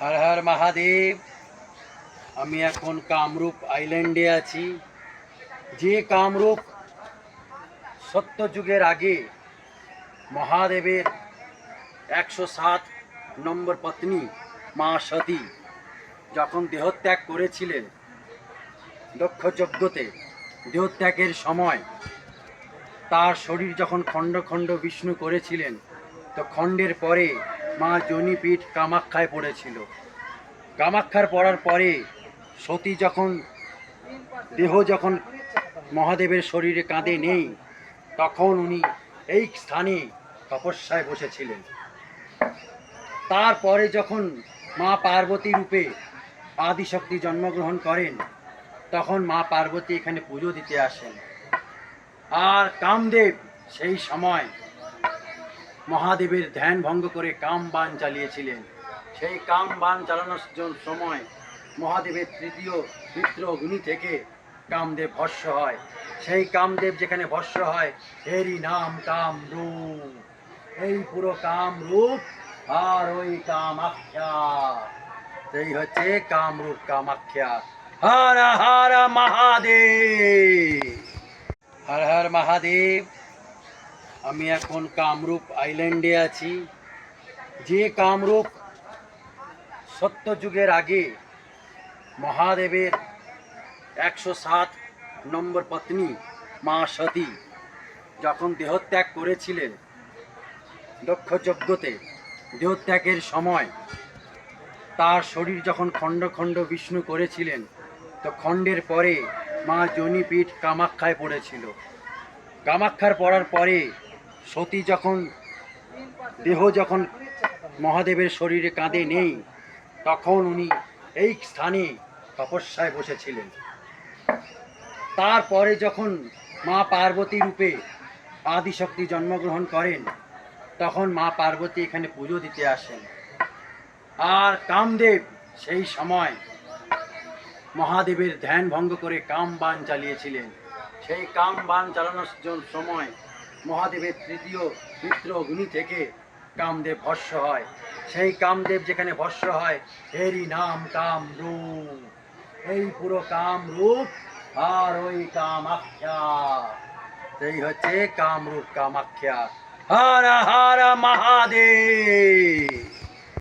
হর হর মহাদেব। আমি এখন কামরূপ আইল্যান্ডে আছি। যে কামরূপ সত্যযুগের আগে মহাদেবের 107 নম্বর পত্নী মা সতী যখন দেহত্যাগ করেছিলেন, দক্ষ যজ্ঞতে দেহত্যাগের সময় তার শরীর যখন খণ্ড খণ্ড বিষ্ণু করেছিলেন, তো খণ্ডের পরে মা জনিপীঠ কামাখ্যায় পড়েছিল। কামাখ্যার পড়ার পরে সতী যখন যখন মহাদেবের শরীরে কাঁধে নেই, তখন উনি এই স্থানে তপস্যায় বসেছিলেন। তারপরে যখন মা পার্বতী রূপে আদিশক্তি জন্মগ্রহণ করেন, তখন মা পার্বতী এখানে পুজো দিতে আসেন। আর কামদেব সেই সময় মহাদেবের ধ্যান ভঙ্গ করে কাম বাণ চালিয়েছিলেন। সেই কাম বাণ চালানোর সময় মহাদেবের তৃতীয় মিত্র অগ্নি থেকে কামদেব ভস্ম হয়। সেই কামদেব যেখানে ভস্ম হয়, এরই নাম কামরূপ। এই পুরো কামরূপ আর ওই কামাখ্যা, সেই হচ্ছে কামরূপ কামাখ্যা। হর হর মহাদেব, হর হর মহাদেব। আমি এখন কামরূপ আইল্যান্ডে আছি। যে কামরূপ সত্যযুগের আগে মহাদেবের 107 নম্বর পত্নী মা সতী যখন দেহত্যাগ করেছিলেন, দক্ষ যজ্ঞতে দেহত্যাগের সময় তার শরীর যখন খণ্ড খণ্ড বিষ্ণু করেছিলেন, তো খণ্ডের পরে মা জনিপীঠ কামাখ্যায় পড়েছিল। কামাখ্যার পড়ার পরে সতী যখন যখন মহাদেবের শরীরে কাঁধে নেই, তখন উনি এই স্থানে তপস্যায় বসেছিলেন। তারপরে যখন মা পার্বতী রূপে আদিশক্তি জন্মগ্রহণ করেন, তখন মা পার্বতী এখানে পুজো দিতে আসেন। আর কামদেব সেই সময় মহাদেবের ধ্যান ভঙ্গ করে কাম বাণ চালিয়েছিলেন। সেই কাম বাণ চালানোর সময় মহাদেবের তৃতীয় মিত্র অগ্নি থেকে কামদেব ভস্ম হয়। সেই কামদেব যেখানে ভস্ম হয়, এরই নাম কামরূপ। এই পুরো কামরূপ আর ওই কামাখ্যা, সেই হচ্ছে কামরূপ কামাখ্যা। হর হর মহাদেব।